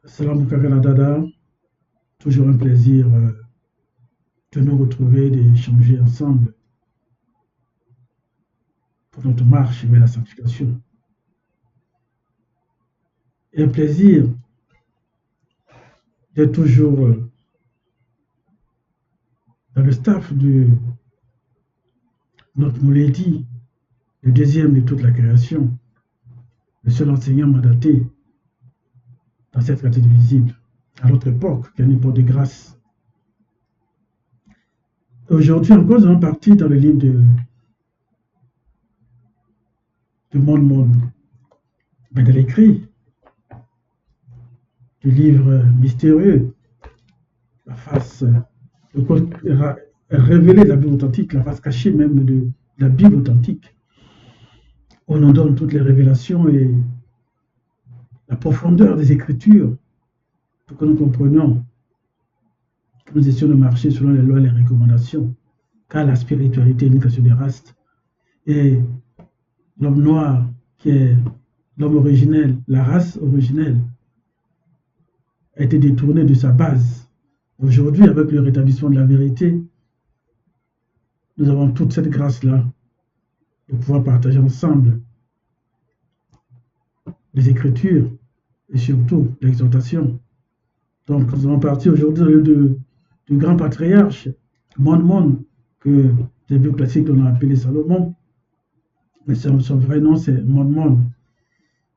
Salam Kakaladada, toujours un plaisir de nous retrouver, d'échanger ensemble pour notre marche vers la sanctification. Et un plaisir d'être toujours dans le staff de notre Mouledi, le deuxième de toute la création, le seul enseignant mandaté dans cette qualité visible, à notre époque, qui est une époque de grâce. Aujourd'hui encore, nous allons partir dans le livre de Monde, mais de l'écrit, du livre mystérieux, la face, révélée de la Bible authentique, la face cachée même de la Bible authentique. On nous donne toutes les révélations et la profondeur des Écritures pour que nous comprenions que nous essayons de marcher selon les lois et les recommandations, car la spiritualité est une question des rastes. Et l'homme noir, qui est l'homme originel, la race originelle, a été détourné de sa base. Aujourd'hui, avec le rétablissement de la vérité, nous avons toute cette grâce-là de pouvoir partager ensemble les Écritures et surtout l'exhortation. Donc, nous allons partir aujourd'hui dans le du grand patriarche, Monde, que les Bibles classiques l'ont appelé Salomon, mais son vrai nom c'est Monde.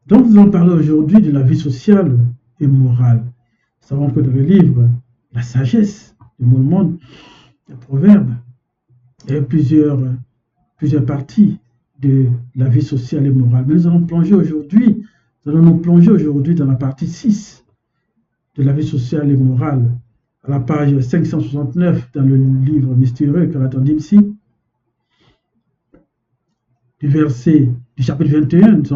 Donc, nous allons parler aujourd'hui de la vie sociale et morale. Nous savons que dans le livre La sagesse de Monde, les proverbes, il y a plusieurs parties de la vie sociale et morale. Mais nous allons nous plonger aujourd'hui dans la partie 6 de la vie sociale et morale, à la page 569 dans le livre mystérieux que l'attendait ici, du chapitre 21, nous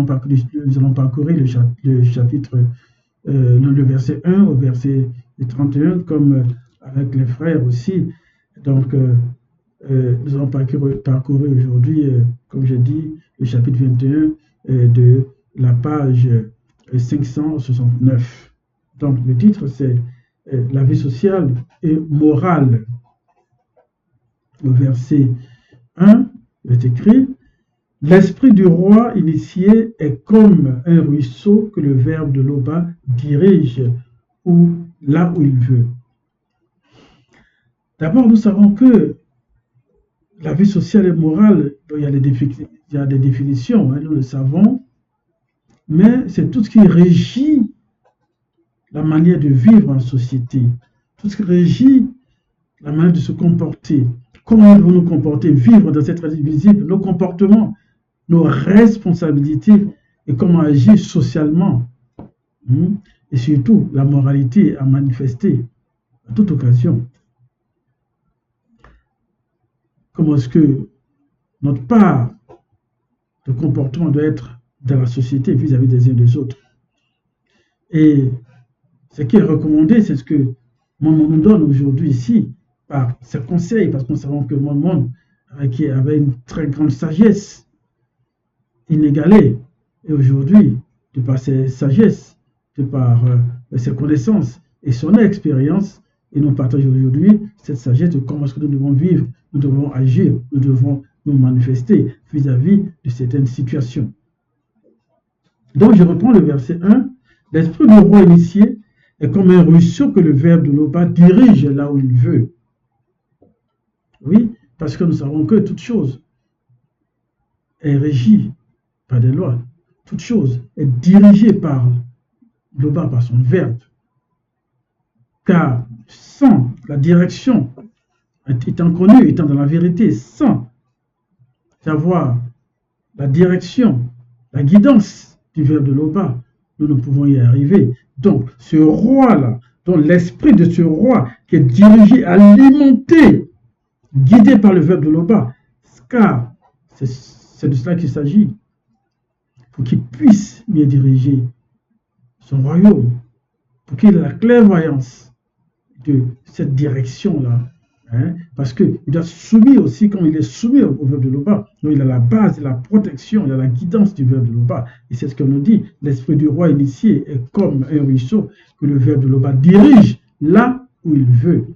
allons parcourir le chapitre, le verset 1 au verset 31, comme avec les frères aussi. Donc, nous allons parcourir aujourd'hui, comme j'ai dit, le chapitre 21 de la page 569. Donc, le titre, c'est la vie sociale et morale. Au verset 1, il est écrit: l'esprit du roi initié est comme un ruisseau que le verbe de l'Oba dirige là où il veut. D'abord, nous savons que la vie sociale et morale, il y a des définitions, nous le savons, mais c'est tout ce qui régit la manière de vivre en société, tout ce qui régit la manière de se comporter, comment nous devons nous comporter, vivre dans cette réalité visible, nos comportements, nos responsabilités et comment agir socialement. Et surtout, la moralité à manifester à toute occasion. Comment est-ce que notre part de comportement doit être dans la société vis-à-vis des uns et des autres. Et ce qui est recommandé, c'est ce que Monde nous donne aujourd'hui ici, par ses conseils, parce que nous savons que Monde avait une très grande sagesse, inégalée. Et aujourd'hui, de par ses sagesses, de par ses connaissances et son expérience, il nous partage aujourd'hui cette sagesse de comment est-ce que nous devons vivre, nous devons agir, nous devons nous manifester vis-à-vis de certaines situations. Donc, je reprends le verset 1. L'esprit du roi initié est comme un ruisseau que le verbe de l'Oba dirige là où il veut. Oui, parce que nous savons que toute chose est régie par des lois. Toute chose est dirigée par l'Oba, par son verbe. Car sans la direction, étant connue, étant dans la vérité, sans savoir la direction, la guidance du verbe de l'Oba, nous ne pouvons y arriver. Donc, ce roi-là, donc l'esprit de ce roi qui est dirigé, alimenté, guidé par le verbe de l'Oba, car c'est de cela qu'il s'agit, pour qu'il puisse mieux diriger son royaume, pour qu'il ait la clairvoyance de cette direction-là, Hein, parce qu'il doit se soumettre aussi, comme il est soumis au verbe de Loba. Donc il a la base, la protection, il a la guidance du verbe de Loba. Et c'est ce qu'on nous dit. L'esprit du roi initié est comme un ruisseau que le verbe de Loba dirige là où il veut.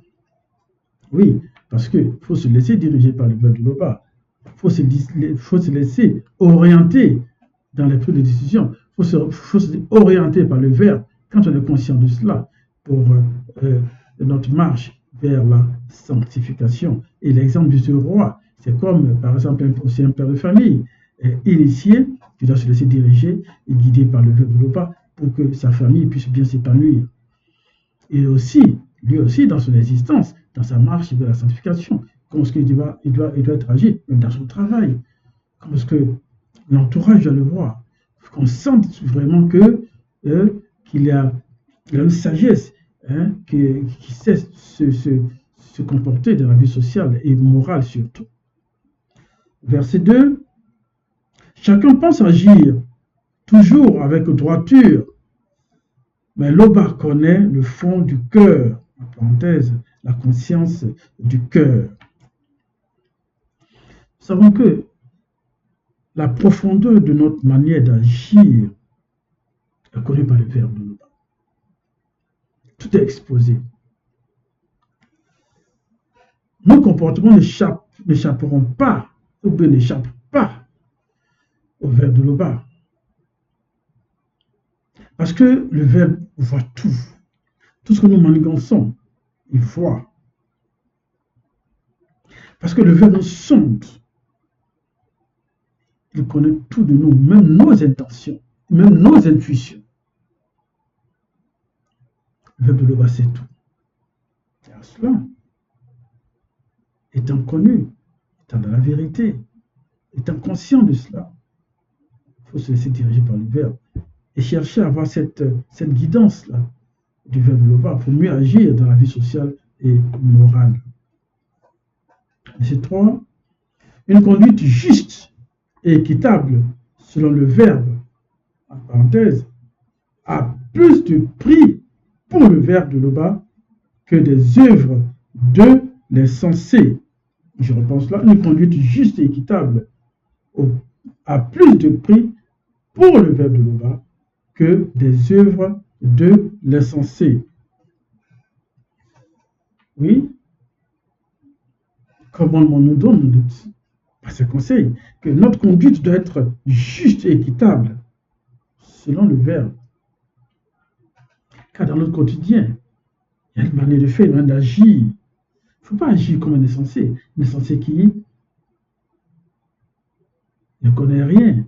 Oui, parce qu'il faut se laisser diriger par le verbe de Loba. Il faut se laisser orienter dans les prises de décision. Il faut se orienter par le verbe quand on est conscient de cela pour notre marche vers la sanctification. Et l'exemple de ce roi, c'est comme, par exemple, un père de famille initié qui doit se laisser diriger et guider par le verbe de Loba pour que sa famille puisse bien s'épanouir. Et aussi, lui aussi, dans son existence, dans sa marche vers la sanctification, comment est-ce qu'il doit être agi, même dans son travail, comment est-ce que l'entourage doit le voir, qu'on sente vraiment qu'il y a une sagesse, hein, qui sait se comporter dans la vie sociale et morale surtout. Verset 2, chacun pense agir toujours avec droiture, mais Loba connaît le fond du cœur, en parenthèse, la conscience du cœur. Nous savons que la profondeur de notre manière d'agir est connue par le verbe de Loba. Tout est exposé. Nos comportements n'échapperont pas, ou bien n'échappent pas au verbe de Loba. Parce que le verbe voit tout. Tout ce que nous manigançons, il voit. Parce que le verbe nous sonde. Il connaît tout de nous, même nos intentions, même nos intuitions. Le verbe de Loba, c'est tout. Et à cela, étant connu, étant dans la vérité, étant conscient de cela, il faut se laisser diriger par le verbe et chercher à avoir cette guidance-là du verbe de Loba pour mieux agir dans la vie sociale et morale. Verset 3, une conduite juste et équitable selon le verbe, en parenthèse, a plus de prix pour le verbe de Loba que des œuvres de l'insensé. Je repense là, une conduite juste et équitable a plus de prix pour le verbe de Loba que des œuvres de l'insensé. Oui, commandement nous donne par ses conseils que notre conduite doit être juste et équitable selon le verbe. Car dans notre quotidien, il y a une manière de faire, une manière d'agir. Il ne faut pas agir comme un insensé. Un insensé qui ne connaît rien,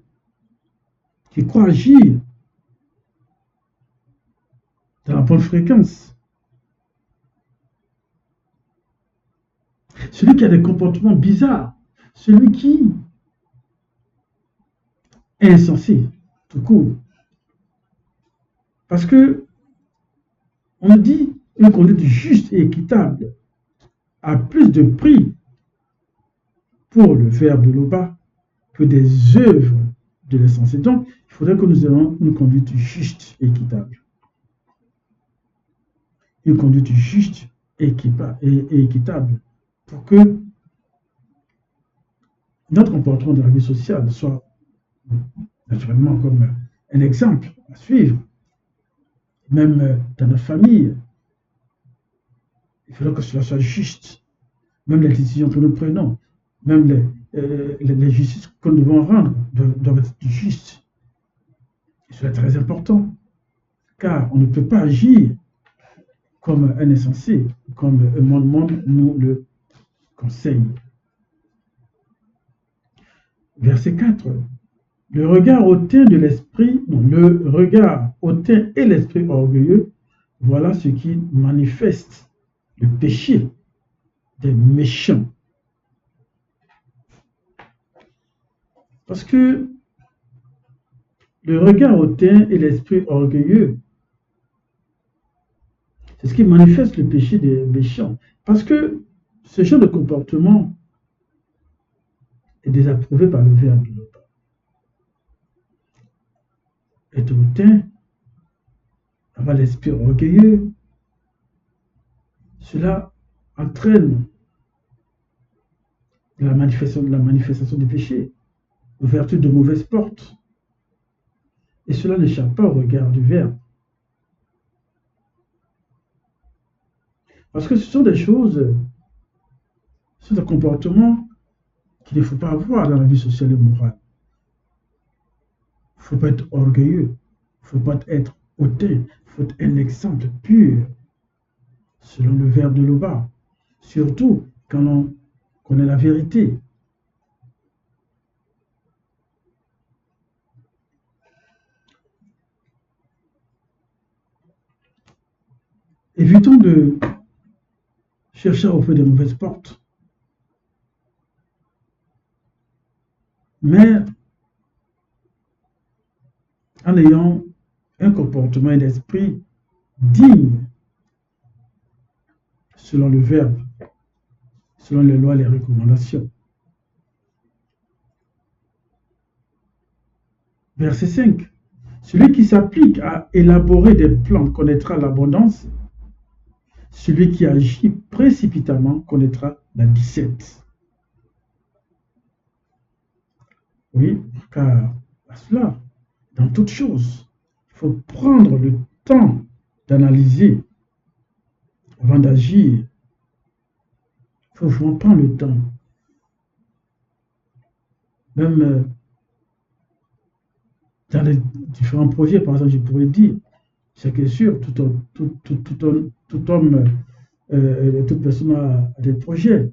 qui croit agir dans la bonne fréquence. Celui qui a des comportements bizarres, celui qui est insensé, tout court. Parce que on dit une conduite juste et équitable a plus de prix pour le verbe de Loba que des œuvres de l'insensé. Donc, il faudrait que nous ayons une conduite juste et équitable. Une conduite juste et équitable pour que notre comportement de la vie sociale soit naturellement comme un exemple à suivre. Même dans notre famille, il faudrait que cela soit juste. Même les décisions que nous prenons, même les justices que nous devons rendre doivent être justes. Et cela est très important, car on ne peut pas agir comme un insensé, comme un monde nous le conseille. Verset 4. Le regard hautain de l'esprit, le regard hautain et l'esprit orgueilleux, voilà ce qui manifeste le péché des méchants. Parce que le regard hautain et l'esprit orgueilleux, c'est ce qui manifeste le péché des méchants. Parce que ce genre de comportement est désapprouvé par le verbe de Loba. Être hautain, avoir l'esprit orgueilleux, cela entraîne la manifestation du péché, l'ouverture de mauvaises portes. Et cela n'échappe pas au regard du Verbe. Parce que ce sont des choses, ce sont des comportements qu'il ne faut pas avoir dans la vie sociale et morale. Il ne faut pas être orgueilleux, il ne faut pas être hautain, il faut être un exemple pur, selon le Verbe de Loba. Surtout quand on connaît la vérité. Évitons de chercher à ouvrir de mauvaises portes, mais en ayant un comportement et un esprit digne, selon le Verbe, selon les lois et les recommandations. Verset 5. Celui qui s'applique à élaborer des plans connaîtra l'abondance. Celui qui agit précipitamment connaîtra la disette. Oui, car à cela, dans toute chose, il faut prendre le temps d'analyser avant d'agir. Il faut vraiment prendre le temps. Même dans les différents projets, par exemple, je pourrais dire, c'est que sûr, tout homme, toute personne a des projets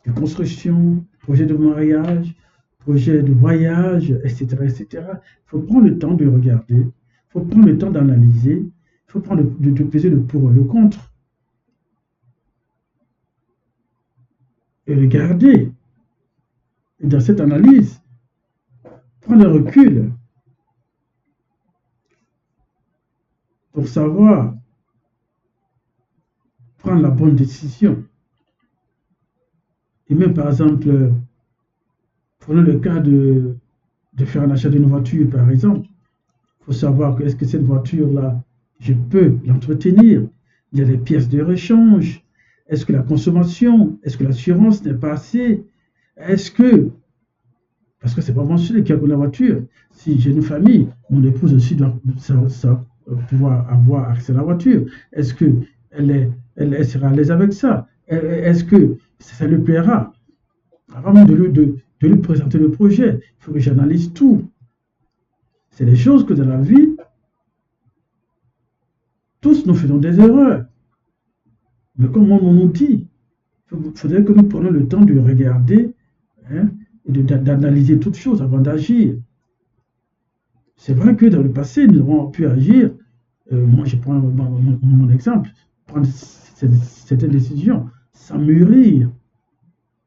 de construction, projets de mariage, projets de voyage, etc., etc. Il faut prendre le temps de regarder, il faut prendre le temps d'analyser, il faut prendre de peser le pour et le contre. Et regarder. Et dans cette analyse, prendre le recul pour savoir prendre la bonne décision. Et même par exemple, prenons le cas de faire un achat d'une voiture, par exemple. Il faut savoir que est-ce que cette voiture-là, je peux l'entretenir. Il y a des pièces de rechange. Est-ce que la consommation, est-ce que l'assurance n'est pas assez? Est-ce que, parce que c'est pas moi seul qui a la voiture. Si j'ai une famille, mon épouse aussi doit pouvoir avoir accès à la voiture. Est-ce qu'elle sera à l'aise avec ça? Est-ce que ça lui plaira? Avant même de lui présenter le projet, il faut que j'analyse tout. C'est des choses que dans la vie, tous nous faisons des erreurs. Mais comme on nous dit, il faudrait que nous prenions le temps de regarder et d'analyser toutes choses avant d'agir. C'est vrai que dans le passé, nous avons pu agir. Moi, je prends mon exemple, prendre certaines décisions sans mûrir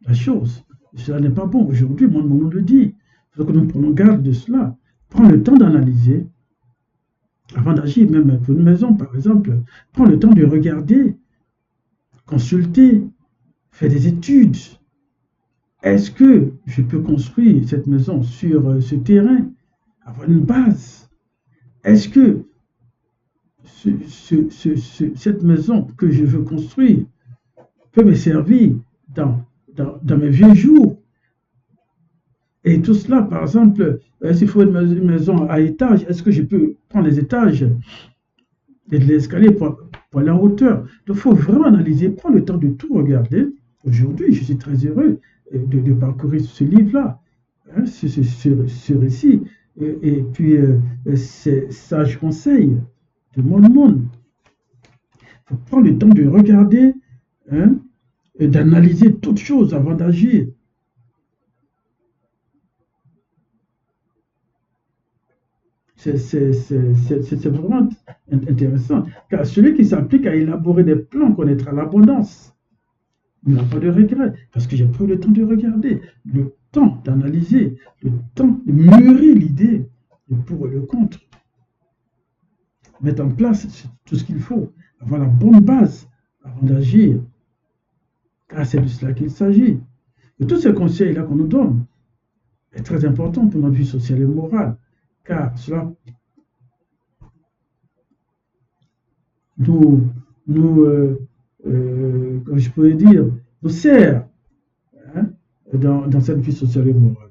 la chose. Cela n'est pas bon. Aujourd'hui, mon nom le dit. Il faut que nous prenions garde de cela. Prends le temps d'analyser avant d'agir, même pour une maison, par exemple. Prends le temps de regarder, consulter, faire des études. Est-ce que je peux construire cette maison sur ce terrain, avoir une base? Est-ce que cette maison que je veux construire peut me servir dans mes vieux jours? Et tout cela, par exemple, s'il faut une maison à étage, est-ce que je peux prendre les étages et de l'escalier pour aller en hauteur? Donc, il faut vraiment analyser, prendre le temps de tout regarder. Aujourd'hui, je suis très heureux de parcourir ce livre-là, ce récit. Et puis, ces sages conseils de mon monde. Il faut prendre le temps de regarder et d'analyser toutes choses avant d'agir. C'est vraiment intéressant, car celui qui s'applique à élaborer des plans connaîtra l'abondance. Il n'a pas de regret, parce que j'ai pris le temps de regarder, le temps d'analyser, le temps de mûrir l'idée, le pour et le contre. Mettre en place tout ce qu'il faut, avoir la bonne base avant d'agir, car c'est de cela qu'il s'agit. Et tous ces conseils-là qu'on nous donne est très important pour notre vie sociale et morale, car cela comme je pourrais dire, nous sert dans cette vie sociale et morale.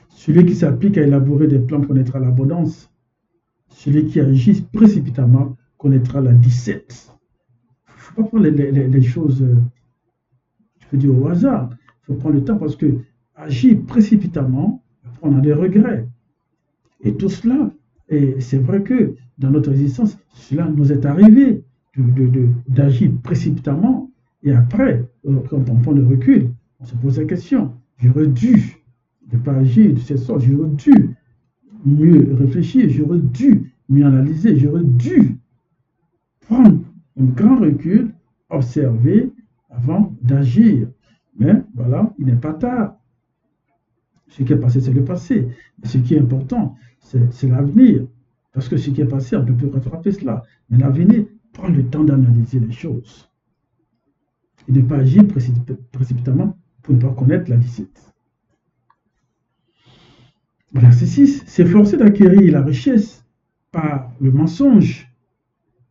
Celui qui s'applique à élaborer des plans connaîtra l'abondance. Celui qui agit précipitamment connaîtra la disette. Il ne faut pas prendre les choses, je peux dire, au hasard. Il faut prendre le temps parce que agir précipitamment, on a des regrets. Et tout cela, et c'est vrai que dans notre existence, cela nous est arrivé d'agir précipitamment. Et après, quand on prend le recul, on se pose la question, j'aurais dû ne pas agir de cette sorte, j'aurais dû mieux réfléchir, j'aurais dû mieux analyser, j'aurais dû prendre un grand recul, observer avant d'agir. Mais voilà, il n'est pas tard. Ce qui est passé, c'est le passé. Mais ce qui est important, c'est l'avenir. Parce que ce qui est passé, on ne peut plus rattraper cela. Mais l'avenir prend le temps d'analyser les choses. Et ne pas agir précipitamment pour ne pas connaître la disette. Verset 6. S'efforcer d'acquérir la richesse par le mensonge,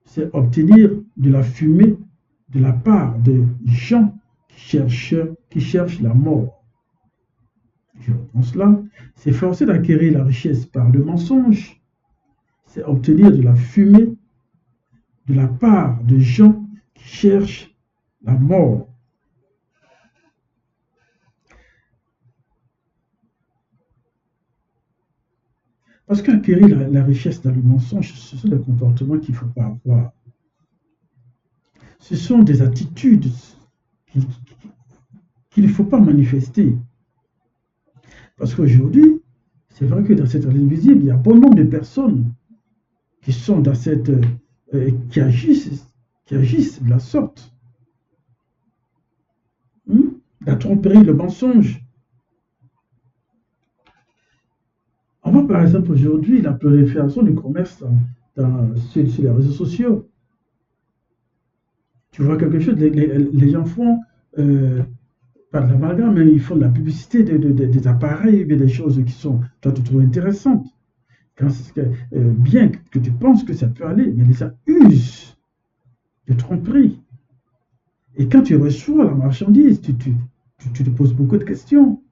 c'est obtenir de la fumée de la part de gens qui cherchent la mort. Je reprends cela. S'efforcer d'acquérir la richesse par le mensonge, c'est obtenir de la fumée de la part de gens qui cherchent la mort. Parce qu'acquérir la richesse dans le mensonge, ce sont des comportements qu'il ne faut pas avoir. Ce sont des attitudes qu'il ne faut pas manifester. Parce qu'aujourd'hui, c'est vrai que dans cette réalité visible, il y a bon nombre de personnes qui sont dans cette, qui agissent de la sorte. La tromperie, le mensonge. On voit par exemple aujourd'hui la prolifération du commerce sur les réseaux sociaux. Tu vois quelque chose, les gens font, pas de l'amalgame, mais ils font de la publicité des appareils, des choses qui sont, toi, tu trouves intéressantes. Bien que tu penses que ça peut aller, mais les gens usent de tromperie. Et quand tu reçois la marchandise, tu te poses beaucoup de questions.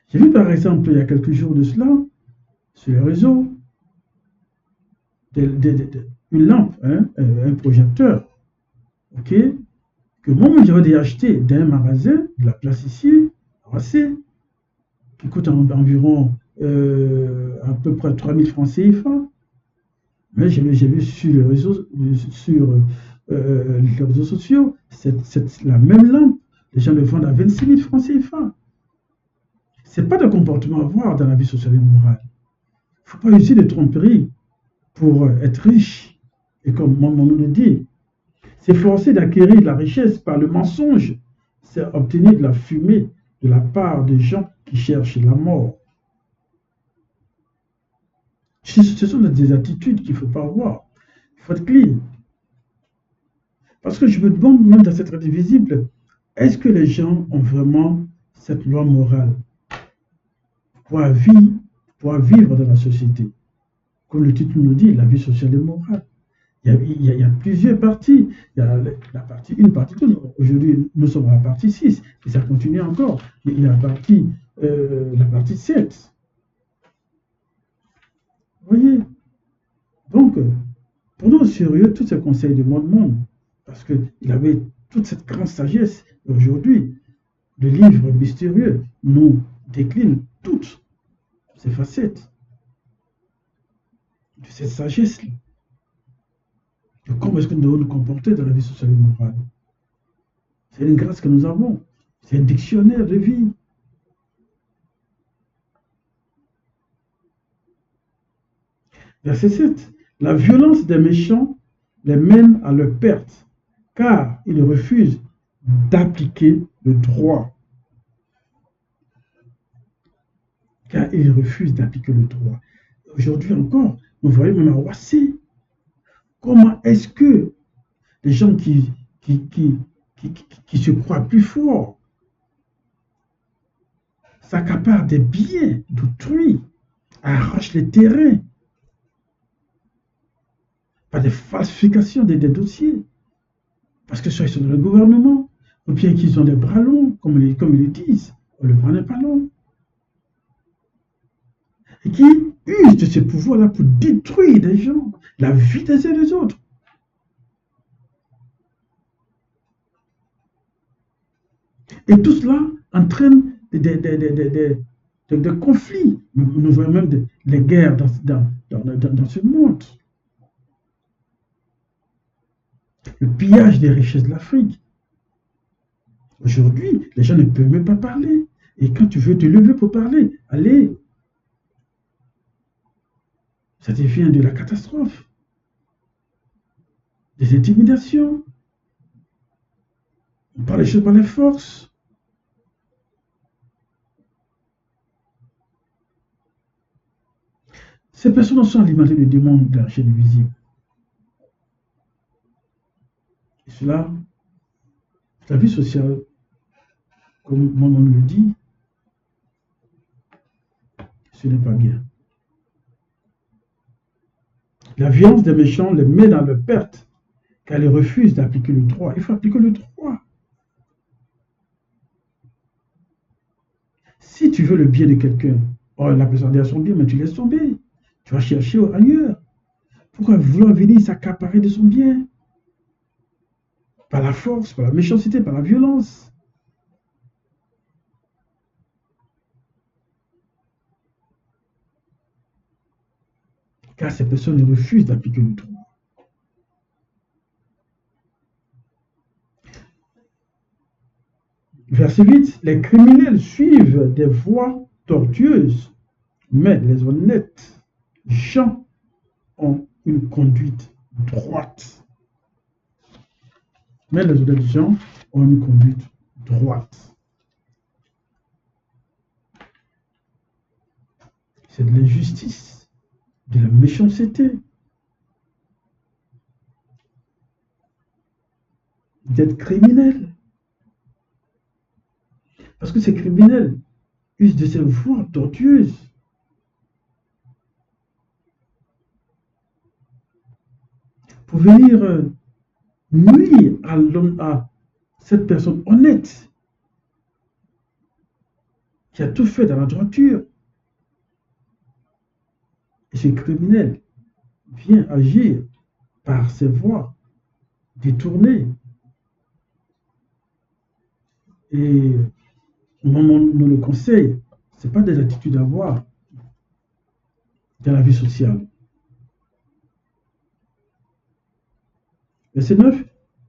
J'ai vu par exemple il y a quelques jours de cela, sur les réseaux, une lampe, un projecteur, ok, que moi j'aurais acheté d'un magasin de la place ici, à Roissy, qui coûte environ à peu près 3000 francs CFA. Mais j'ai vu sur les réseaux, les réseaux sociaux, c'est la même lampe, les gens le vendent à 26 000 francs CFA. Ce n'est pas de comportement à avoir dans la vie sociale et morale. Il ne faut pas user de tromperie pour être riche. Et comme mon nom le dit, s'efforcer d'acquérir la richesse par le mensonge, c'est obtenir de la fumée de la part des gens qui cherchent la mort. Ce sont des attitudes qu'il ne faut pas avoir. Il faut être clean. Parce que je me demande, même dans cette réalité visible, est-ce que les gens ont vraiment cette loi morale pour vivre dans la société? Comme le titre nous dit, la vie sociale et morale. Il y a plusieurs parties. Il y a la partie 1, partie 2. Aujourd'hui, nous sommes à la partie 6, et ça continue encore. Il y a la partie 7. Vous voyez? Donc, prenons au sérieux tous ces conseils de monde, parce qu'il avait toute cette grande sagesse. Aujourd'hui, le livre mystérieux nous décline toutes ces facettes de cette sagesse-là. De comment est-ce que nous devons nous comporter dans la vie sociale et morale. C'est une grâce que nous avons. C'est un dictionnaire de vie. Verset 7. La violence des méchants les mène à leur perte, car ils refusent d'appliquer le droit. Car ils refusent d'appliquer le droit. Aujourd'hui encore, nous voyons même à Roissy, comment est-ce que les gens qui se croient plus forts s'accaparent des biens d'autrui, arrachent les terrains, par des falsifications des dossiers, parce que soit ils sont dans le gouvernement, ou bien qu'ils ont des bras longs, comme ils le disent, le bras n'est pas long, et qui usent de ce pouvoir-là pour détruire des gens, la vie des uns et des autres. Et tout cela entraîne des conflits. Nous voyons même les guerres dans ce monde. Le pillage des richesses de l'Afrique. Aujourd'hui, les gens ne peuvent même pas parler. Et quand tu veux te lever pour parler, allez, ça devient de la catastrophe. Des intimidations. On parle les choses par les forces. Ces personnes sont alimentées de démons de la chaîne visible. Et cela, la vie sociale, comme mon nom le dit, ce n'est pas bien. La violence des méchants les met dans leur perte, car ils refusent d'appliquer le droit. Il faut appliquer le droit. Si tu veux le bien de quelqu'un, la personne a son bien, mais tu laisses tomber. Tu vas chercher ailleurs. Pourquoi vouloir venir s'accaparer de son bien? Par la force, par la méchanceté, par la violence. Car ces personnes refusent d'appliquer le droit. Verset 8, les criminels suivent des voies tortueuses, mais les honnêtes gens ont une conduite droite. Mais les honnêtes gens ont une conduite droite. C'est de l'injustice, de la méchanceté, d'être criminel. Parce que ces criminels usent de ces voies tortueuses. Pour venir nuire à cette personne honnête qui a tout fait dans la droiture. Et ce criminel vient agir par ses voies détournées. Et on nous le conseille, ce n'est pas des attitudes à avoir dans la vie sociale. Verset 9,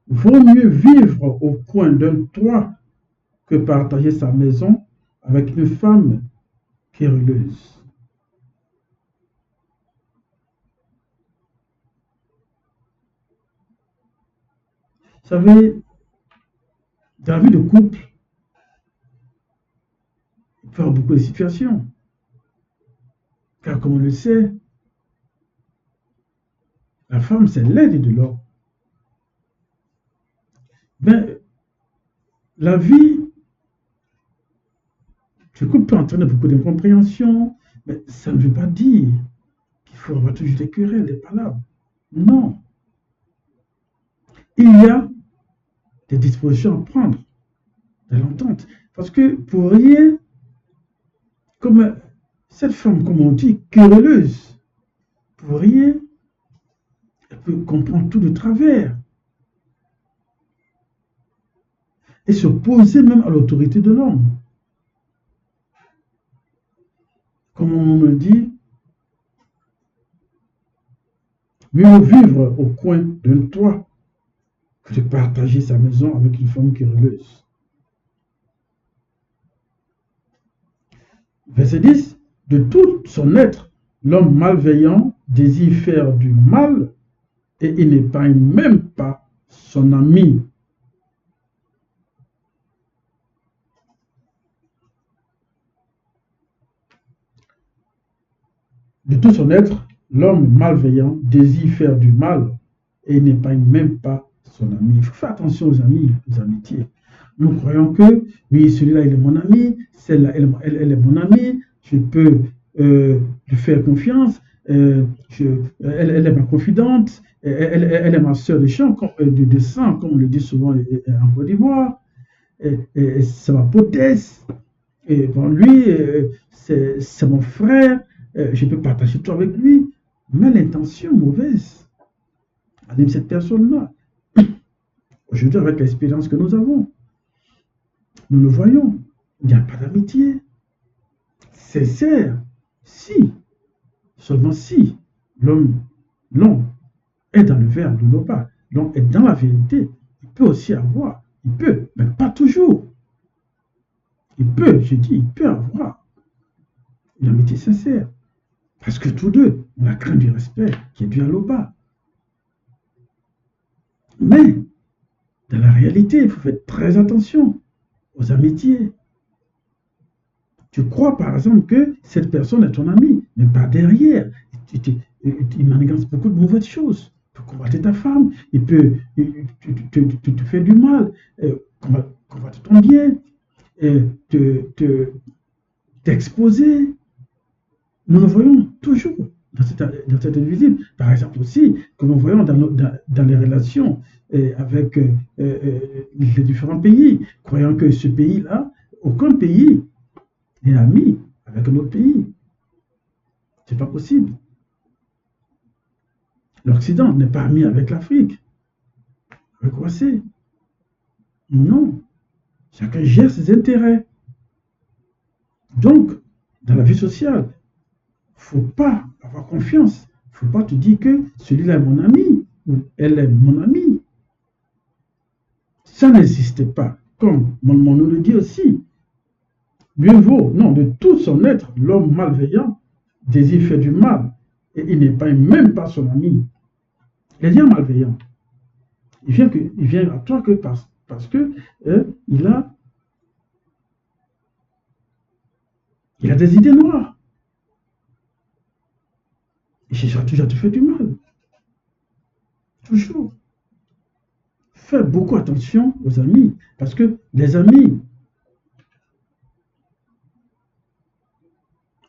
vaut mieux vivre au coin d'un toit que partager sa maison avec une femme querelleuse. Vous savez, dans la vie de couple, il peut y avoir beaucoup de situations. Car comme on le sait, la femme, c'est l'aide de l'homme. Ben, la vie du couple peut entraîner beaucoup d'incompréhension, mais ça ne veut pas dire qu'il faut avoir toujours des querelles, des palabres. Non. Il y a des dispositions à prendre de l'entente. Parce que pour rien, comme cette femme, comme on dit, querelleuse, pour rien, elle peut comprendre tout de travers. Et s'opposer même à l'autorité de l'homme. Comme on me dit, mieux vivre au coin d'un toit que de partager sa maison avec une femme querelleuse. Verset 10, de tout son être, l'homme malveillant désire faire du mal et il n'épargne même pas son ami. De tout son être, l'homme malveillant désire faire du mal et il n'épargne même pas son ami. Il faut faire attention aux amis, aux amitiés. Nous croyons que, oui, celui-là, il est mon ami, celle-là, elle est mon amie, je peux lui faire confiance, elle est ma confidente, elle est ma sœur de, chant, de sang, comme on le dit souvent en Côte d'Ivoire, c'est ma potesse, et bon, lui, c'est mon frère, je peux partager tout avec lui, mais l'intention mauvaise anime cette personne-là. Aujourd'hui, avec l'expérience que nous avons, nous le voyons, il n'y a pas d'amitié sincère si, seulement si, l'homme est dans le verbe de l'Opa, l'homme est dans la vérité, il peut aussi avoir, il peut, mais pas toujours. Il peut, je dis, il peut avoir une amitié sincère. Parce que tous deux ont la crainte du respect qui est dû à l'Opa. Mais, dans la réalité, il faut faire très attention aux amitiés. Tu crois, par exemple, que cette personne est ton ami, mais pas derrière. Il manigance beaucoup de mauvaises choses. Il peut combattre ta femme, il peut te faire du mal, combattre ton bien, t'exposer. Nous le voyons toujours dans cette invisible. Par exemple aussi, que nous voyons dans les relations avec les différents pays, croyant que ce pays-là, aucun pays n'est ami avec un autre pays. C'est pas possible. L'Occident n'est pas ami avec l'Afrique. Avec quoi c'est? Non. Chacun gère ses intérêts. Donc, dans la vie sociale, il ne faut pas avoir confiance. Il ne faut pas te dire que celui-là est mon ami ou elle est mon ami. Ça n'existe pas. Comme mon nous le dit aussi. Mieux vaut, non, de tout son être, l'homme malveillant désire faire du mal. Et il n'est pas même pas son ami. Il est bien malveillant. Il vient à toi que parce que il a des idées noires. Il cherchera toujours à te faire du mal. Toujours. Fais beaucoup attention aux amis. Parce que les amis,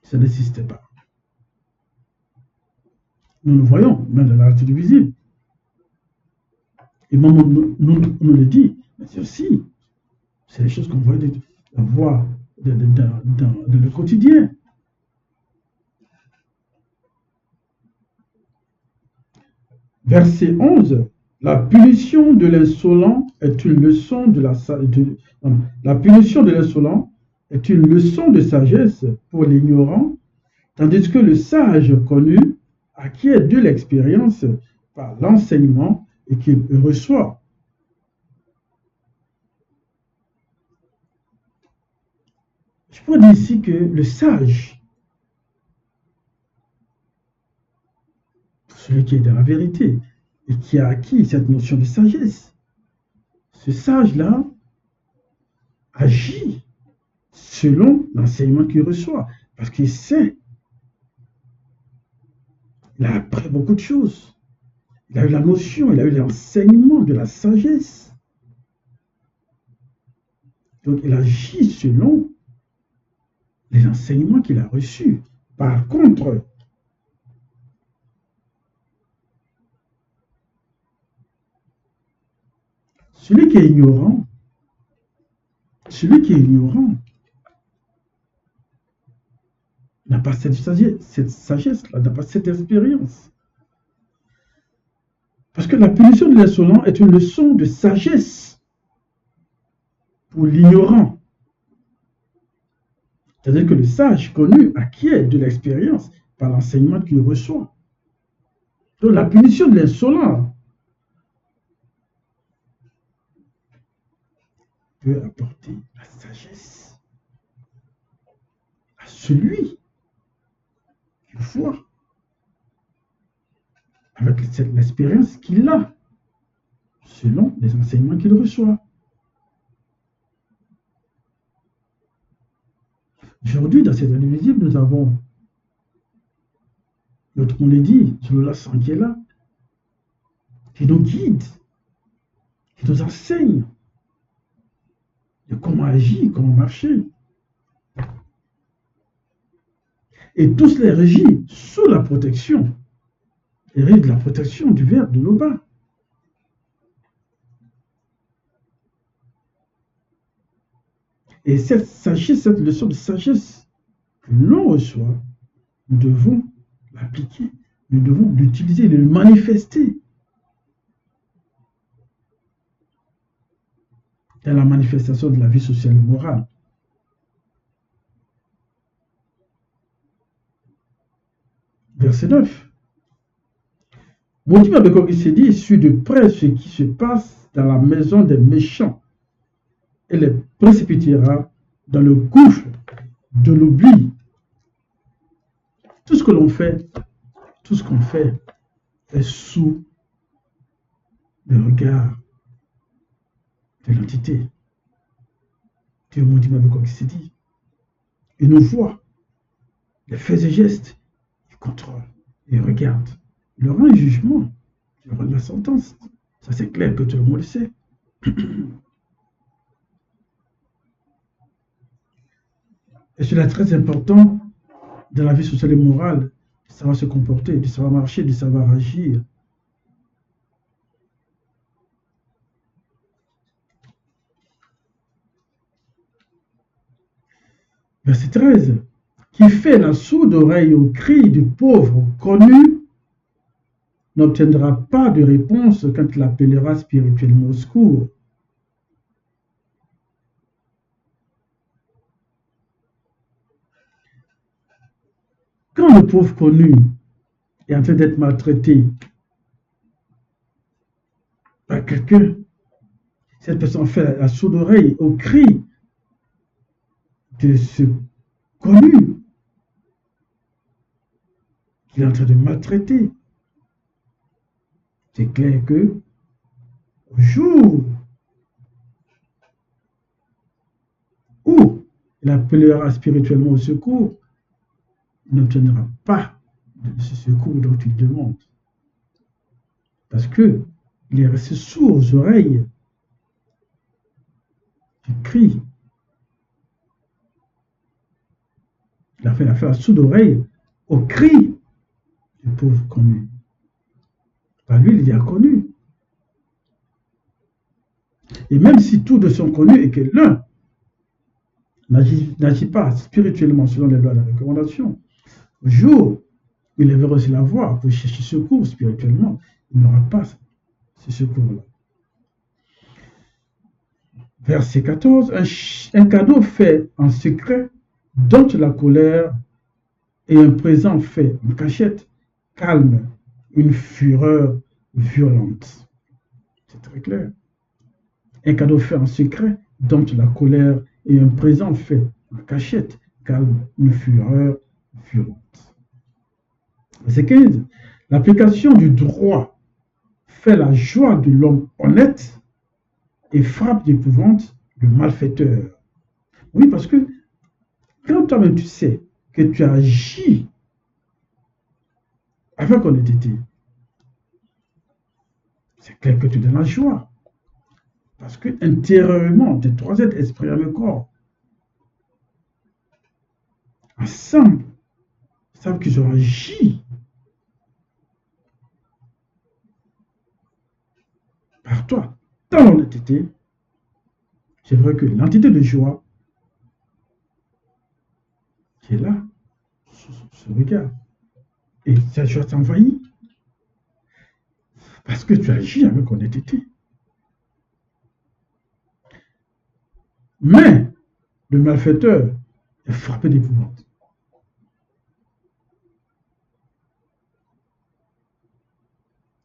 ça n'existe pas. Nous le voyons, même dans la réalité du visible. Et maman nous le dit, mais c'est aussi, c'est les choses qu'on voit dans le quotidien. Verset 11, la punition de l'insolent est une leçon la punition de l'insolent est une leçon de sagesse pour l'ignorant, tandis que le sage connu acquiert de l'expérience par l'enseignement et qu'il reçoit. Je pourrais dire ici que le sage, celui qui est dans la vérité et qui a acquis cette notion de sagesse, ce sage-là agit selon l'enseignement qu'il reçoit, parce qu'il sait, il a appris beaucoup de choses, il a eu la notion, il a eu l'enseignement de la sagesse. Donc il agit selon les enseignements qu'il a reçus. Par contre, celui qui est ignorant n'a pas cette sagesse-là, n'a pas cette expérience. Parce que la punition de l'insolent est une leçon de sagesse pour l'ignorant. C'est-à-dire que le sage connu acquiert de l'expérience par l'enseignement qu'il reçoit. Donc la punition de l'insolent peut apporter la sagesse à celui qui voit avec l'expérience qu'il a selon les enseignements qu'il reçoit. Aujourd'hui, dans cette année visible, nous avons on l'a dit, Zolola qui est là, qui nous guide, qui nous enseigne de comment agir, comment marcher. Et tout cela est régi sous la protection, et régit de la protection du verbe de l'Oba. Et cette sagesse, cette leçon de sagesse que l'on reçoit, nous devons l'appliquer, nous devons l'utiliser, le manifester dans la manifestation de la vie sociale et morale. Verset 9. Motima Bekok s'est dit, suit de près ce qui se passe dans la maison des méchants et les précipitera dans le gouffre de l'oubli. Tout ce que l'on fait, tout ce qu'on fait est sous le regard de l'entité. Dieu Motima Bekok s'est dit. Il nous voit, les faits et gestes, il contrôle, il regarde. Il aura un jugement, il aura la sentence. Ça, c'est clair que tout le monde le sait. Et cela est très important dans la vie sociale et morale, de savoir se comporter, de savoir marcher, de savoir agir. Verset 13. Qui fait la sourde oreille au cri du pauvre connu n'obtiendra pas de réponse quand il appellera spirituellement au secours. Quand le pauvre connu est en train d'être maltraité par quelqu'un, cette personne fait la sourde oreille au cri de ce connu qu'il est en train de maltraiter. C'est clair que au jour où il appellera spirituellement au secours, il n'obtiendra pas de ce secours dont il demande. Parce qu'il est resté sourd aux oreilles du cri. Il a fait la sourde oreille au cri du pauvre connu. Par lui, il y a connu. Et même si tout de son connu et que l'un n'agit pas spirituellement selon les lois de la recommandation, au jour où il lèvera aussi la voix pour chercher secours spirituellement, il n'aura pas ce secours-là. Verset 14, un cadeau fait en secret dompte la colère et un présent fait en cachette calme une fureur violente. C'est très clair. Un cadeau fait en secret dompte la colère et un présent fait en cachette calme une fureur violente. Verset 15. L'application du droit fait la joie de l'homme honnête et frappe d'épouvante le malfaiteur. Oui, parce que quand toi-même tu sais que tu agis avec honnêteté, c'est clair que tu donnes la joie. Parce que intérieurement, tes trois êtres, esprit, âme et corps, ensemble, savent qu'ils ont agi par toi dans l'honnêteté. C'est vrai que l'entité de joie qui est là, ce regard, et cette joie t'envahit parce que tu agis avec honnêteté. Mais le malfaiteur est frappé d'épouvante.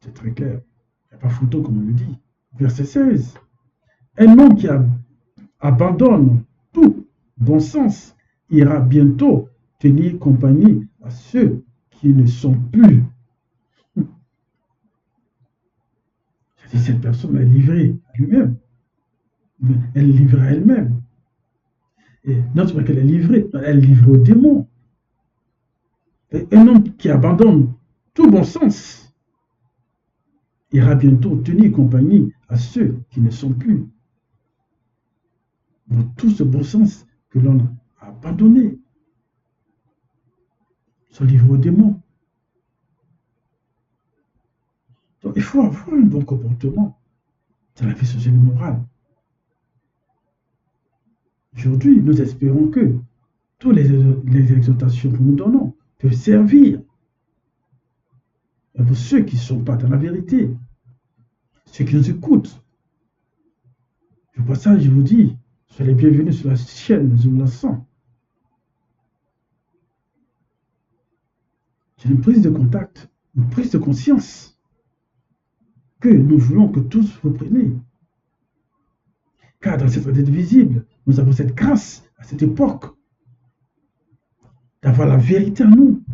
C'est très clair. Il n'y a pas photo comme on le dit. Verset 16. Un homme qui abandonne tout bon sens ira bientôt tenir compagnie à ceux qui ne sont plus. C'est-à-dire cette personne est livrée à lui-même. Elle est livrée à elle-même. Et non seulement qu'elle est livrée, elle est livrée aux démons. Et un homme qui abandonne tout bon sens ira bientôt tenir compagnie à ceux qui ne sont plus. Dans tout ce bon sens que l'on a abandonné. sont livrés aux démons. Donc, il faut avoir un bon comportement dans la vie sociale et morale. Aujourd'hui, nous espérons que toutes les exhortations que nous donnons peuvent servir pour ceux qui ne sont pas dans la vérité, ceux qui nous écoutent. Au passage, je vous dis, soyez les bienvenus sur la chaîne Zoom Lassan. C'est une prise de contact, une prise de conscience que nous voulons que tous vous preniez. Car dans cette réalité visible, nous avons cette grâce à cette époque d'avoir la vérité en nous.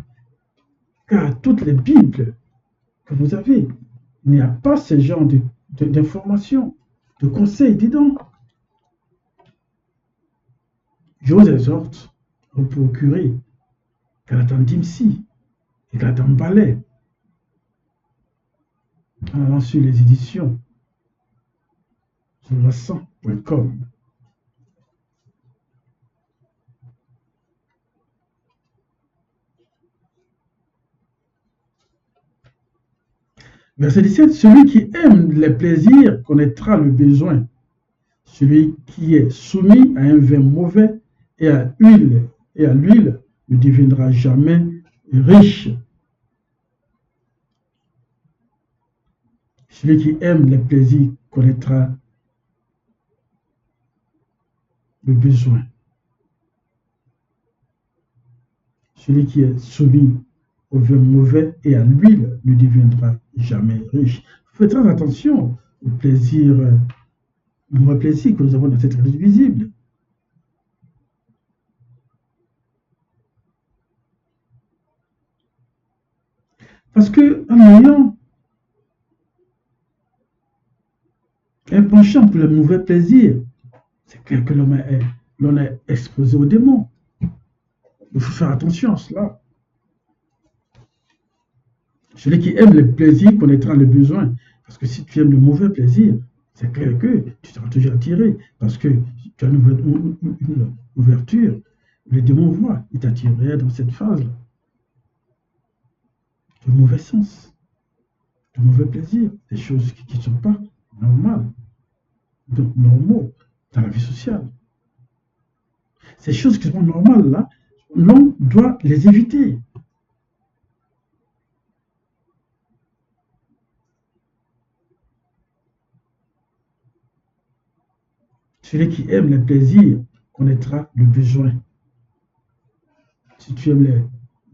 Car toutes les Bibles que vous avez, il n'y a pas ce genre d'informations, de conseils dedans. Je vous exhorte à vous procurer Galatan Dimsi et Galatan Ballet en allant sur les éditions sur lassan.com. Verset 17, celui qui aime les plaisirs connaîtra le besoin. Celui qui est soumis à un vin mauvais et à l'huile ne deviendra jamais riche. Celui qui aime les plaisirs connaîtra le besoin. Celui qui est soumis au vin mauvais et à l'huile ne deviendra jamais riche. Faites très attention au plaisir, mauvais plaisir que nous avons dans cette réalité visible. Parce que en ayant un penchant pour le mauvais plaisir, c'est clair que l'on est exposé aux démons. Il faut faire attention à cela. Celui qui aime le plaisir connaîtra le besoin. Parce que si tu aimes le mauvais plaisir, c'est clair que tu seras toujours attiré. Parce que tu as une ouverture. Les démons voient, ils t'attireraient dans cette phase-là. De mauvais sens, de mauvais plaisir, des choses qui ne sont pas normales, donc normaux dans la vie sociale. Ces choses qui sont normales là, l'on doit les éviter. Celui qui aime les plaisirs connaîtra le besoin. Si tu aimes les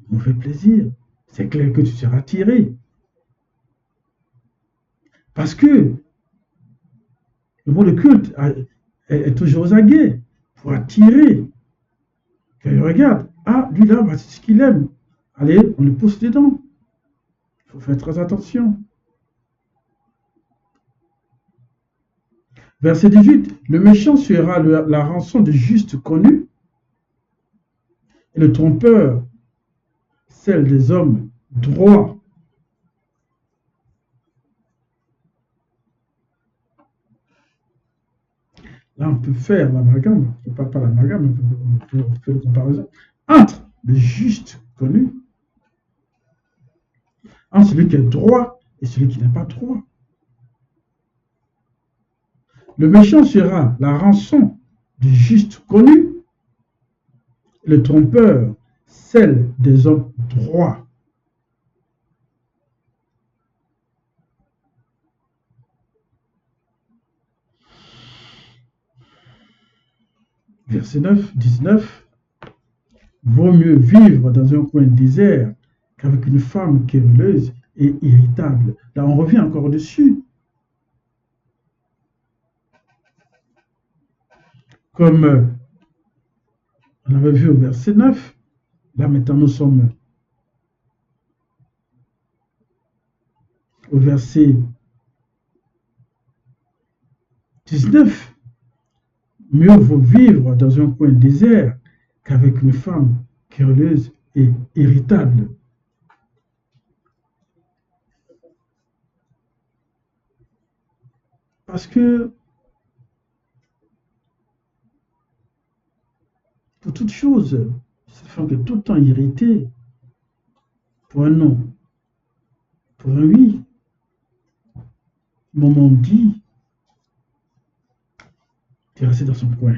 mauvais plaisirs, c'est clair que tu seras attiré. Parce que le mot de culte est toujours aux aguets pour attirer. Quand regarde, lui là, voici ce qu'il aime. Allez, on le pousse dedans. Il faut faire très attention. Verset 18, le méchant sera la rançon du juste connu, et le trompeur, celle des hommes droits. Là, on peut faire l'amalgame, pas l'amalgame, on peut faire une comparaison entre le juste connu, entre celui qui est droit et celui qui n'est pas droit. Le méchant sera la rançon du juste connu, le trompeur, celle des hommes droits. Verset 9, 19. Vaut mieux vivre dans un coin désert qu'avec une femme querelleuse et irritable. Là, on revient encore dessus. Comme on avait vu au verset 9, là maintenant nous sommes au verset 19. Mieux vaut vivre dans un coin désert qu'avec une femme querelleuse et irritable. Parce que pour toute chose, cette femme qui est tout le temps irritée, pour un non, pour un oui. Moment dit, tu es resté dans son coin.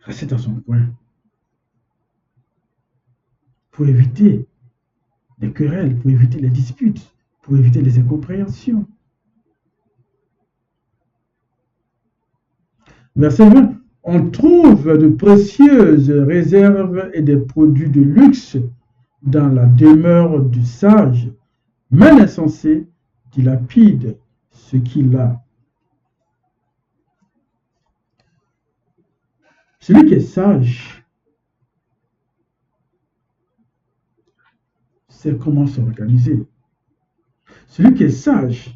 Rester dans son coin pour éviter les querelles, pour éviter les disputes, pour éviter les incompréhensions. Verset 20. On trouve de précieuses réserves et des produits de luxe dans la demeure du sage, mais l'insensé dilapide ce qu'il a. Celui qui est sage sait comment s'organiser. Celui qui est sage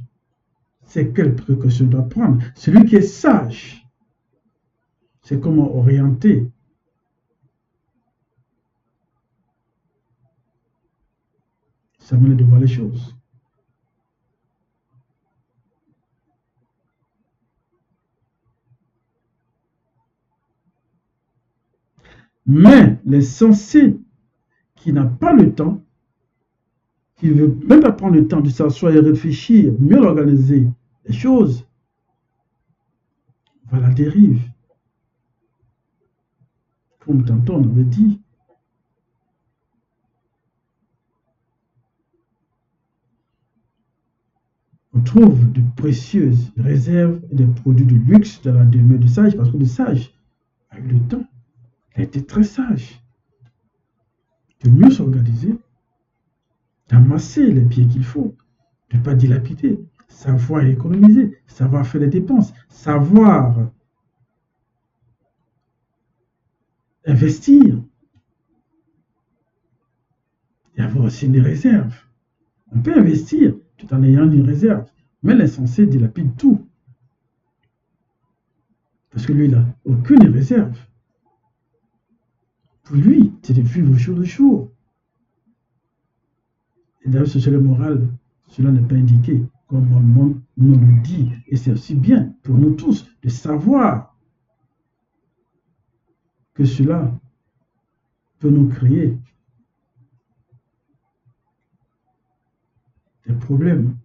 sait quelles précautions doit prendre. Celui qui est sage sait comment orienter sa manière de voir les choses. Mais l'insensé qui n'a pas le temps, qui ne veut même pas prendre le temps de s'asseoir et réfléchir, mieux organiser les choses, va à la dérive. Comme tantôt on avait dit. On trouve de précieuses réserves et des produits de luxe dans la demeure du sage, parce que le sage a eu le temps. Il a été très sage de mieux s'organiser, d'amasser les biens qu'il faut, de ne pas dilapider, savoir économiser, savoir faire les dépenses, savoir investir et avoir aussi des réserves. On peut investir tout en ayant une réserve, mais l'insensé dilapide tout. Parce que lui, il n'a aucune réserve. Pour lui, c'est de vivre au jour le jour. Et d'ailleurs, social et moral, cela n'est pas indiqué, comme le monde nous le dit. Et c'est aussi bien pour nous tous de savoir que cela peut nous créer des problèmes.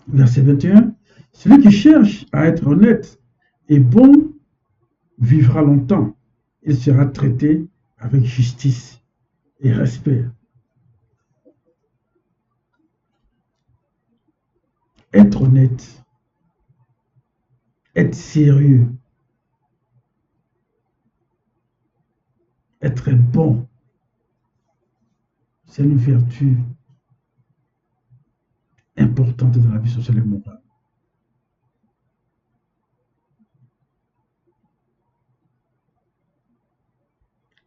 Verset 21. Celui qui cherche à être honnête et bon vivra longtemps. Il sera traité avec justice et respect. Être honnête, être sérieux, être bon, c'est une vertu importante dans la vie sociale et morale.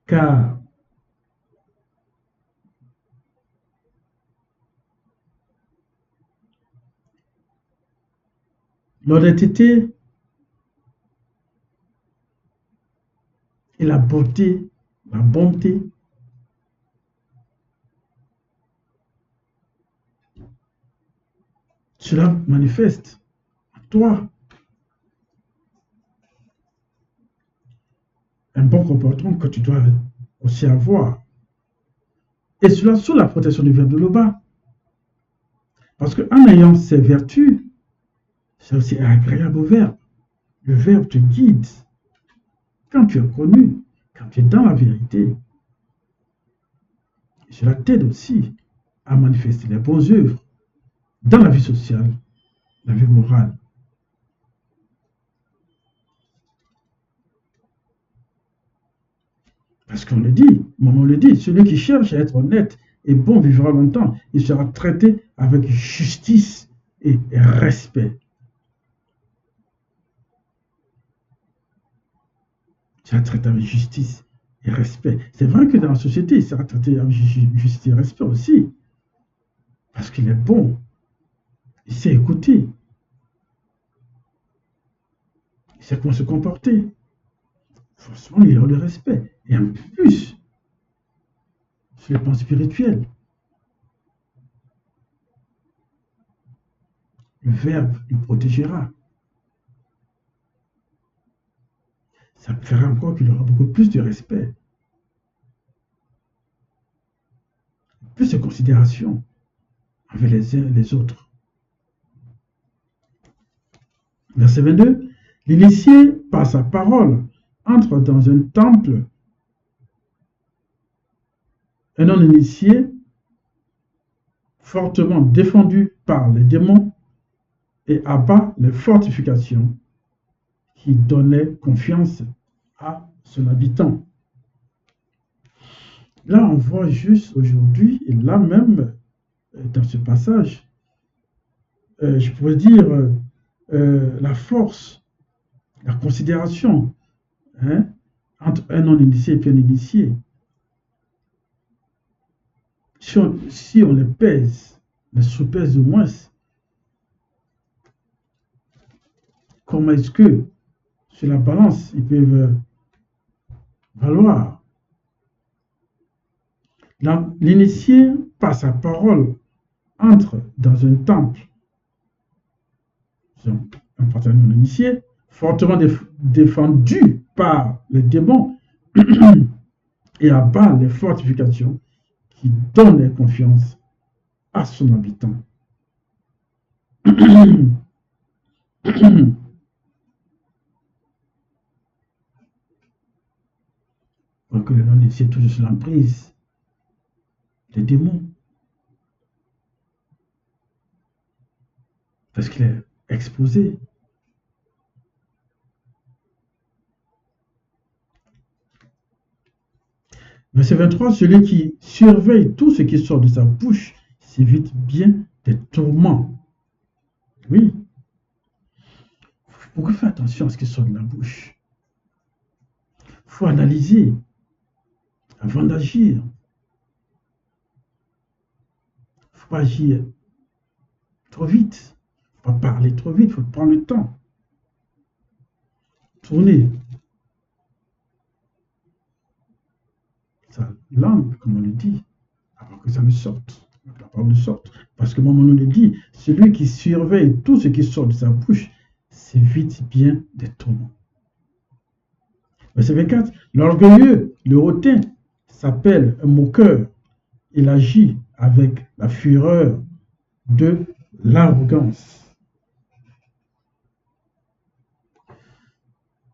Car l'honnêteté et la beauté, la bonté, cela manifeste en toi un bon comportement que tu dois aussi avoir. Et cela sous la protection du verbe de l'Oba. Parce qu'en ayant ces vertus, c'est aussi agréable au verbe. Le verbe te guide. Quand tu es connu, quand tu es dans la vérité, cela t'aide aussi à manifester les bonnes œuvres dans la vie sociale, la vie morale. Parce qu'on le dit, on le dit, celui qui cherche à être honnête et bon vivra longtemps. Il sera traité avec justice et respect. Il sera traité avec justice et respect. C'est vrai que dans la société, il sera traité avec justice et respect aussi. Parce qu'il est bon. Il sait écouter. Il sait comment se comporter. Forcément, il y aura le respect. Et en plus, sur le plan spirituel, le verbe le protégera. ça fera encore qu'il aura beaucoup plus de respect, plus de considération envers les uns et les autres. Verset 22, l'initié, par sa parole, entre dans un temple. Un non-initié, fortement défendu par les démons, et abat les fortifications qui donnaient confiance à son habitant. Là, on voit juste aujourd'hui, et là même, dans ce passage, je pourrais dire la force, la considération entre un non-initié et un initié. Si on les pèse, les soupèse au moins, comment est-ce que sur la balance, ils peuvent valoir? L'initié, par sa parole, entre dans un temple. Un partenaire non initié, fortement défendu par les démons et abat les fortifications qui donnent confiance à son habitant. Donc que le non-initié est toujours sous l'emprise des démons. Parce qu'il est exposé. Verset 23, celui qui surveille tout ce qui sort de sa bouche s'évite bien des tourments. Oui. Pourquoi faire attention à ce qui sort de la bouche? Il faut analyser avant d'agir. Il ne faut pas agir trop vite. Il ne faut pas parler trop vite. Il faut prendre le temps. Tourner sa langue, comme on le dit, avant que ça ne sorte. La parole ne sorte. Parce que comme on le dit, celui qui surveille tout ce qui sort de sa bouche s'évite bien des tourments. Verset 24. L'orgueilleux, le hautain, s'appelle un moqueur. Il agit avec la fureur de l'arrogance.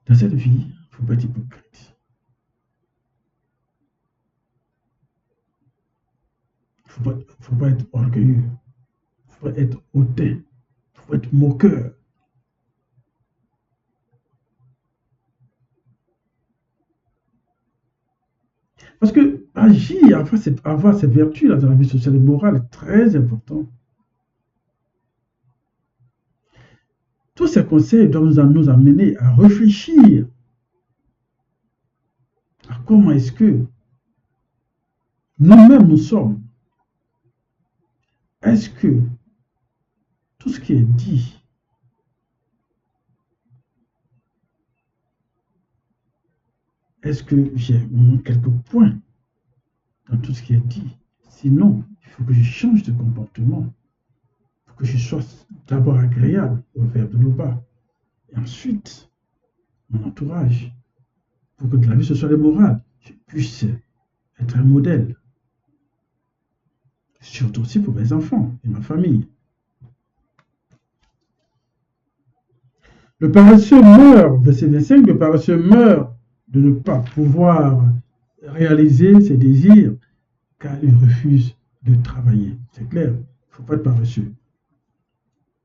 Dans cette vie, il ne faut pas être hypocrite. Il ne faut pas être orgueilleux. Il ne faut pas être hautain. Il ne faut pas être moqueur. Parce que agir, avoir cette vertu-là dans la vie sociale et morale est très important. Tous ces conseils doivent nous amener à réfléchir à comment est-ce que nous-mêmes nous sommes. Est-ce que tout ce qui est dit est-ce que j'ai quelques points dans tout ce qui est dit? Sinon, il faut que je change de comportement. Il faut que je sois d'abord agréable au verbe de l'Oba. Et ensuite, mon entourage. Pour que de la vie sociale et morale, je puisse être un modèle. Surtout aussi pour mes enfants et ma famille. Le paresseux meurt, verset 25, le paresseux meurt de ne pas pouvoir réaliser ses désirs car il refuse de travailler. C'est clair, il ne faut pas être paresseux.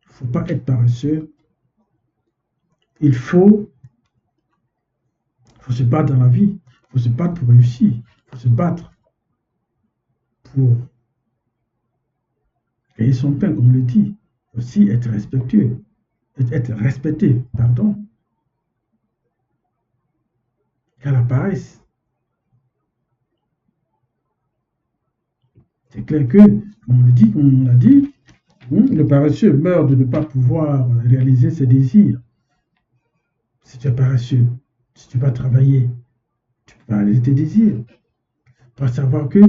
Il ne faut pas être paresseux. Il faut se battre dans la vie. Il faut se battre pour réussir. Il faut se battre pour gagner son pain, comme on le dit. Aussi être respectueux. Être respecté, pardon. Car la paresse, c'est clair que, comme on l'a dit, le paresseux meurt de ne pas pouvoir réaliser ses désirs. Si tu es paresseux, si tu vas travailler, tu ne peux pas réaliser tes désirs. Tu vas savoir que,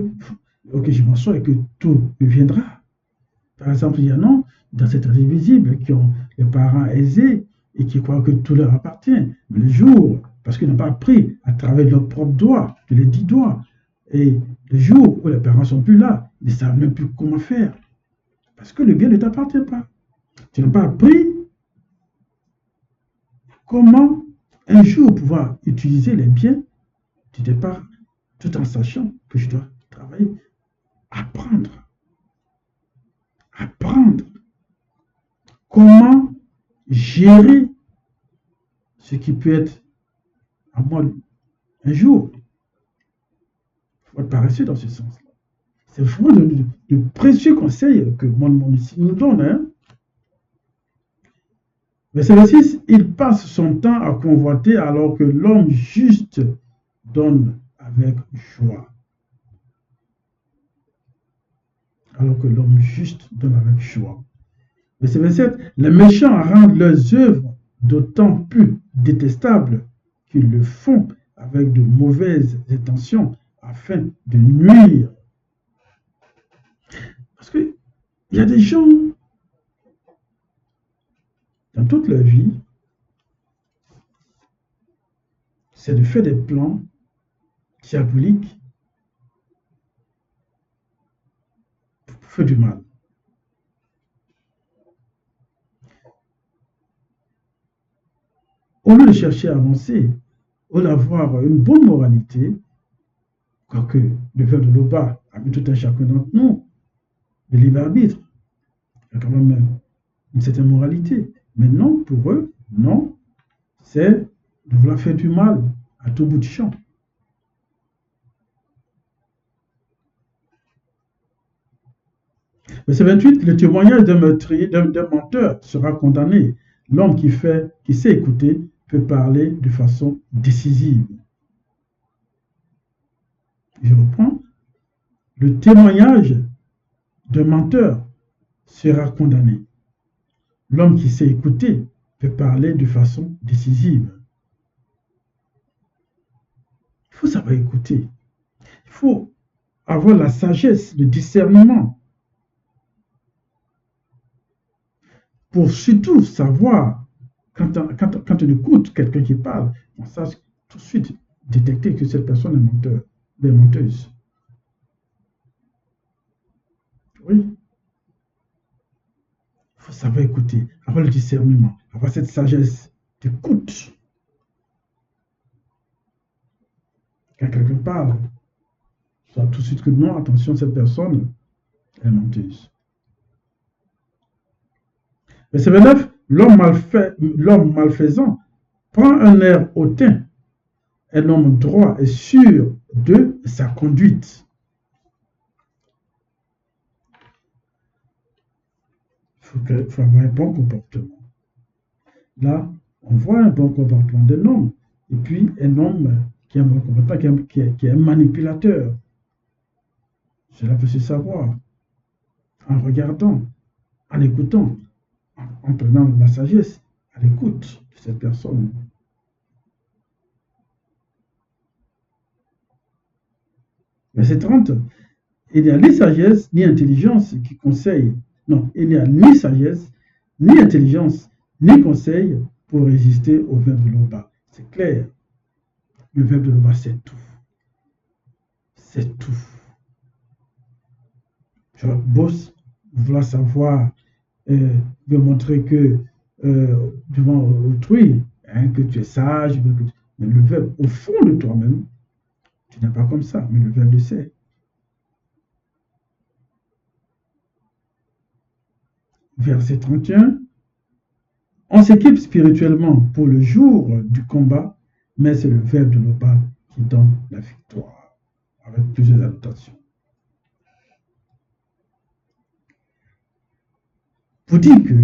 ok, je m'en sors et que tout me viendra. Par exemple, il y en a dans cette vie visible qui ont les parents aisés et qui croient que tout leur appartient. Mais le jour, parce qu'ils n'ont pas appris à travers leurs propres doigts, de les 10 doigts. Et le jour où les parents ne sont plus là, ils ne savent même plus comment faire. Parce que le bien ne t'appartient pas. Tu n'as pas appris comment un jour pouvoir utiliser les biens du départ, tout en sachant que je dois travailler, apprendre. Apprendre comment gérer ce qui peut être à moi un jour. Il faut être paresseux dans ce sens-là. C'est vraiment de précieux conseils que mon ici nous donne. Hein? Verset 26, il passe son temps à convoiter alors que l'homme juste donne avec joie. Alors que l'homme juste donne avec joie. Verset 27, les méchants rendent leurs œuvres d'autant plus détestables qu'ils le font avec de mauvaises intentions afin de nuire. Parce qu'il y a des gens, dans toute leur vie, c'est de faire des plans diaboliques pour faire du mal. Au lieu de chercher à avancer, au lieu d'avoir une bonne moralité, quoique le verre de l'Oba a mis tout un chacun d'entre nous, de libre arbitre, il y a quand même une certaine moralité. Mais non, pour eux, non, c'est de vouloir faire du mal à tout bout de champ. Verset 28, le témoignage d'un meurtrier, d'un menteur sera condamné. L'homme qui sait écouter peut parler de façon décisive. Je reprends. Le témoignage d'un menteur sera condamné. L'homme qui sait écouter peut parler de façon décisive. Il faut savoir écouter. Il faut avoir la sagesse, le discernement. Pour surtout savoir, quand on écoute quelqu'un qui parle, on sache tout de suite détecter que cette personne est menteur, est menteuse. Oui. Il faut savoir écouter, avoir le discernement, avoir cette sagesse d'écoute. Quand quelqu'un parle, soit tout de suite que non, attention, cette personne est menteuse. Verset 29, l'homme malfaisant prend un air hautain. Un homme droit est sûr de sa conduite. Il faut avoir un bon comportement. Là, on voit un bon comportement d'un homme. Et puis, un homme qui a un bon comportement, qui est un manipulateur. Cela peut se savoir en regardant, en écoutant, en prenant la sagesse à l'écoute de cette personne. Verset 30, il n'y a ni sagesse ni intelligence qui conseille. Non, il n'y a ni sagesse, ni intelligence, ni conseil pour résister au verbe de l'Oba. C'est clair. Le verbe de l'Oba, c'est tout. C'est tout. Je bosse, vouloir savoir, de montrer que devant autrui, hein, que tu es sage, mais le verbe, au fond de toi-même, tu n'es pas comme ça, mais le verbe le sait. Verset 31. On s'équipe spirituellement pour le jour du combat, mais c'est le verbe de l'Oba qui donne la victoire, avec plusieurs annotations. Vous dites que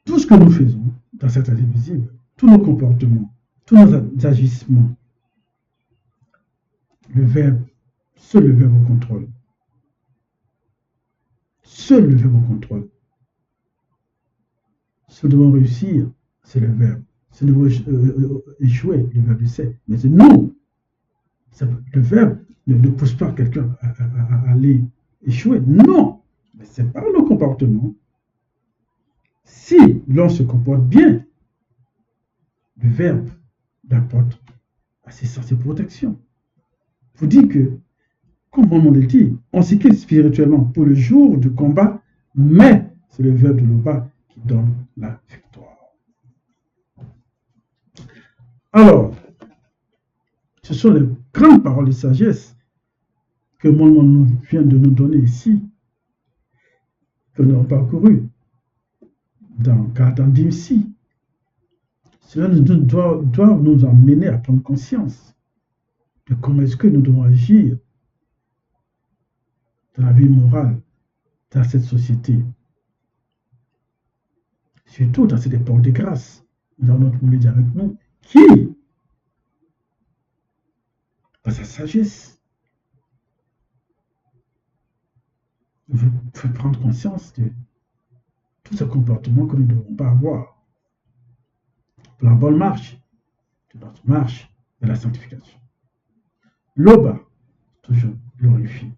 tout ce que nous faisons dans cette année visible, tous nos comportements, tous nos agissements, seul le verbe au contrôle. Seul le verbe au contrôle. Si nous devons réussir, c'est le verbe. Si nous devons échouer, le verbe le sait. Mais c'est nous. Le verbe ne pousse pas quelqu'un à aller échouer. Non. Mais c'est par nos comportements. Si l'on se comporte bien, le verbe l'apporte assistance et protection. Vous dites que, comme mon nom le dit, on s'équipe spirituellement pour le jour du combat, mais c'est le verbe de l'Oba qui donne la victoire. Alors, ce sont les grandes paroles de sagesse que mon nom vient de nous donner ici, que nous avons parcouru dans Cardan d'Imsi. Cela doit nous amener à prendre conscience de comment est-ce que nous devons agir dans la vie morale, dans cette société. Surtout dans cette époque de grâce. Nous avons notre Moulidi avec nous, qui, dans sa sagesse, veut prendre conscience de tout ce comportement que nous ne devons pas avoir pour la bonne marche de notre marche de la sanctification. L'Oba, toujours glorifie.